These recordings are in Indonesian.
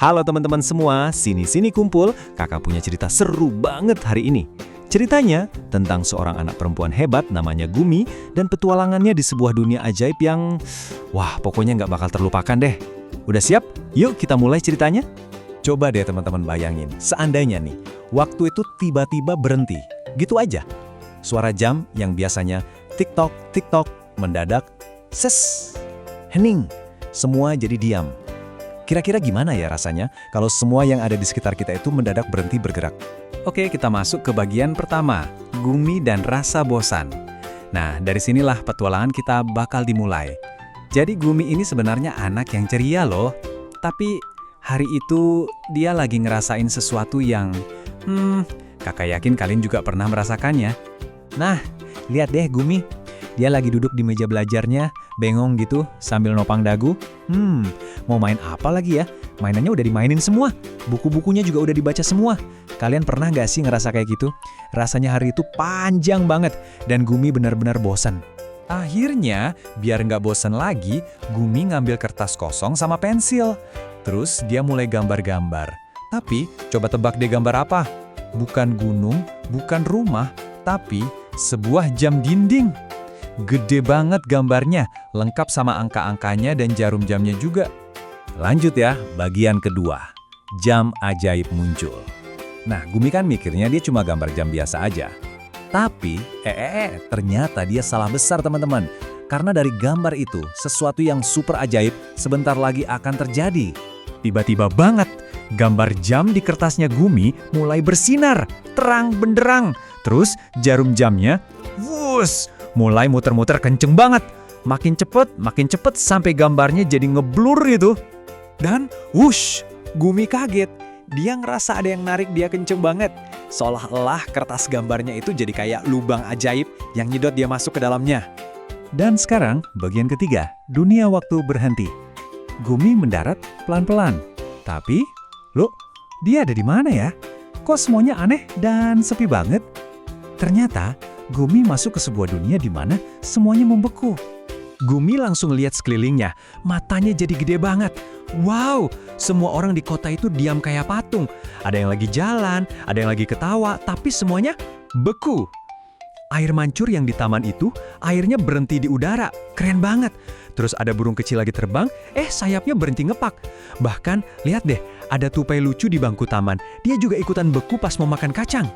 Halo teman-teman semua, sini-sini kumpul, kakak punya cerita seru banget hari ini. Ceritanya tentang seorang anak perempuan hebat namanya Gumi dan petualangannya di sebuah dunia ajaib yang, wah pokoknya nggak bakal terlupakan deh. Udah siap? Yuk kita mulai ceritanya. Coba deh teman-teman bayangin, seandainya nih, waktu itu tiba-tiba berhenti, gitu aja. Suara jam yang biasanya tik-tok, tik-tok, mendadak, ses, hening, semua jadi diam. Kira-kira gimana ya rasanya kalau semua yang ada di sekitar kita itu mendadak berhenti bergerak? Oke, kita masuk ke bagian pertama, Gumi dan rasa bosan. Nah, dari sinilah petualangan kita bakal dimulai. Jadi Gumi ini sebenarnya anak yang ceria loh. Tapi hari itu dia lagi ngerasain sesuatu yang, kakak yakin kalian juga pernah merasakannya. Nah, lihat deh Gumi. Dia lagi duduk di meja belajarnya, bengong gitu, sambil nopang dagu. Mau main apa lagi ya? Mainannya udah dimainin semua. Buku-bukunya juga udah dibaca semua. Kalian pernah gak sih ngerasa kayak gitu? Rasanya hari itu panjang banget, dan Gumi benar-benar bosan. Akhirnya, biar nggak bosan lagi, Gumi ngambil kertas kosong sama pensil. Terus dia mulai gambar-gambar. Tapi, coba tebak deh gambar apa? Bukan gunung, bukan rumah, tapi sebuah jam dinding. Gede banget gambarnya, lengkap sama angka-angkanya dan jarum jamnya juga. Lanjut ya, bagian kedua. Jam ajaib muncul. Nah, Gumi kan mikirnya dia cuma gambar jam biasa aja. Tapi, ternyata dia salah besar teman-teman. Karena dari gambar itu, sesuatu yang super ajaib sebentar lagi akan terjadi. Tiba-tiba banget, gambar jam di kertasnya Gumi mulai bersinar, terang benderang. Terus jarum jamnya, mulai muter-muter kenceng banget. Makin cepet sampai gambarnya jadi ngeblur gitu. Dan Gumi kaget. Dia ngerasa ada yang narik dia kenceng banget. Seolah-olah kertas gambarnya itu jadi kayak lubang ajaib yang nyedot dia masuk ke dalamnya. Dan sekarang bagian ketiga, dunia waktu berhenti. Gumi mendarat pelan-pelan. Tapi, dia ada di mana ya? Kok semuanya aneh dan sepi banget? Ternyata, Gumi masuk ke sebuah dunia di mana semuanya membeku. Gumi langsung lihat sekelilingnya, matanya jadi gede banget. Wow, semua orang di kota itu diam kayak patung. Ada yang lagi jalan, ada yang lagi ketawa, tapi semuanya beku. Air mancur yang di taman itu, airnya berhenti di udara. Keren banget. Terus ada burung kecil lagi terbang, sayapnya berhenti ngepak. Bahkan, lihat deh, ada tupai lucu di bangku taman. Dia juga ikutan beku pas mau makan kacang.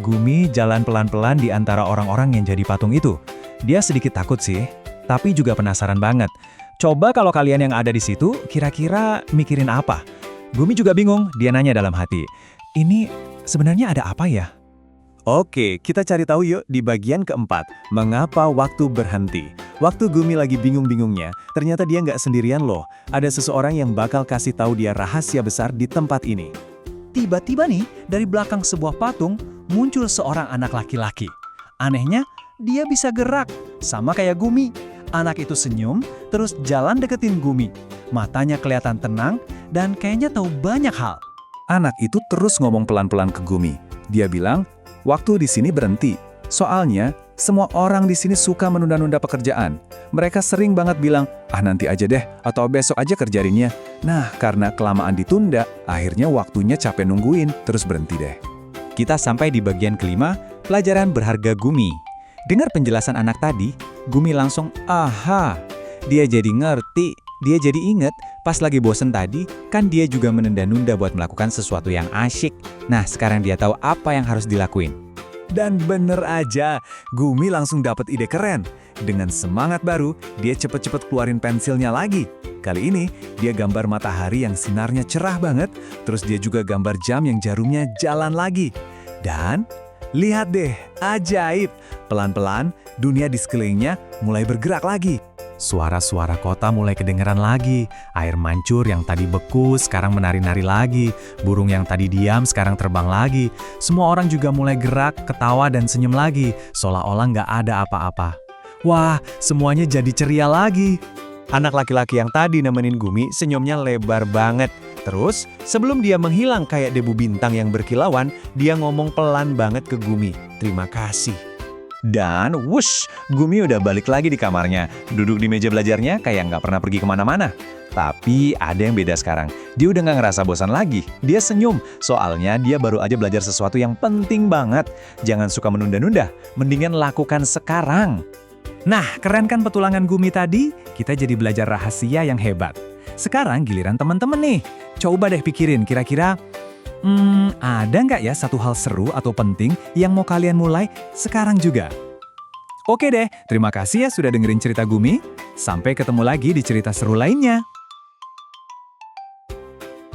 Gumi jalan pelan-pelan di antara orang-orang yang jadi patung itu. Dia sedikit takut sih, tapi juga penasaran banget. Coba kalau kalian yang ada di situ, kira-kira mikirin apa? Gumi juga bingung, dia nanya dalam hati. Ini sebenarnya ada apa ya? Oke, kita cari tahu yuk di bagian keempat. Mengapa waktu berhenti? Waktu Gumi lagi bingung-bingungnya, ternyata dia nggak sendirian loh. Ada seseorang yang bakal kasih tahu dia rahasia besar di tempat ini. Tiba-tiba nih, dari belakang sebuah patung, muncul seorang anak laki-laki. Anehnya, dia bisa gerak, sama kayak Gumi. Anak itu senyum, terus jalan deketin Gumi. Matanya kelihatan tenang, dan kayaknya tahu banyak hal. Anak itu terus ngomong pelan-pelan ke Gumi. Dia bilang, waktu di sini berhenti. Soalnya, semua orang di sini suka menunda-nunda pekerjaan. Mereka sering banget bilang, nanti aja deh, atau besok aja kerjainnya. Nah, karena kelamaan ditunda, akhirnya waktunya capek nungguin, terus berhenti deh. Kita sampai di bagian kelima, pelajaran berharga Gumi. Dengar penjelasan anak tadi, Gumi langsung, dia jadi ngerti, dia jadi inget, pas lagi bosen tadi, kan dia juga menunda-nunda buat melakukan sesuatu yang asyik. Nah, sekarang dia tahu apa yang harus dilakuin. Dan bener aja, Gumi langsung dapat ide keren. Dengan semangat baru, dia cepet-cepet keluarin pensilnya lagi. Kali ini, dia gambar matahari yang sinarnya cerah banget, terus dia juga gambar jam yang jarumnya jalan lagi. Dan, lihat deh, ajaib! Pelan-pelan, dunia di sekelilingnya mulai bergerak lagi. Suara-suara kota mulai kedengeran lagi. Air mancur yang tadi beku sekarang menari-nari lagi. Burung yang tadi diam sekarang terbang lagi. Semua orang juga mulai gerak, ketawa dan senyum lagi. Seolah-olah nggak ada apa-apa. Wah, semuanya jadi ceria lagi. Anak laki-laki yang tadi nemenin Gumi senyumnya lebar banget. Terus, sebelum dia menghilang kayak debu bintang yang berkilauan, dia ngomong pelan banget ke Gumi. Terima kasih. Dan wush, Gumi udah balik lagi di kamarnya. Duduk di meja belajarnya kayak nggak pernah pergi kemana-mana. Tapi ada yang beda sekarang. Dia udah nggak ngerasa bosan lagi. Dia senyum, soalnya dia baru aja belajar sesuatu yang penting banget. Jangan suka menunda-nunda, mendingan lakukan sekarang. Nah, keren kan petualangan Gumi tadi? Kita jadi belajar rahasia yang hebat. Sekarang giliran teman-teman nih. Coba deh pikirin kira-kira, ada nggak ya satu hal seru atau penting yang mau kalian mulai sekarang juga? Oke deh, terima kasih ya sudah dengerin cerita Gumi. Sampai ketemu lagi di cerita seru lainnya.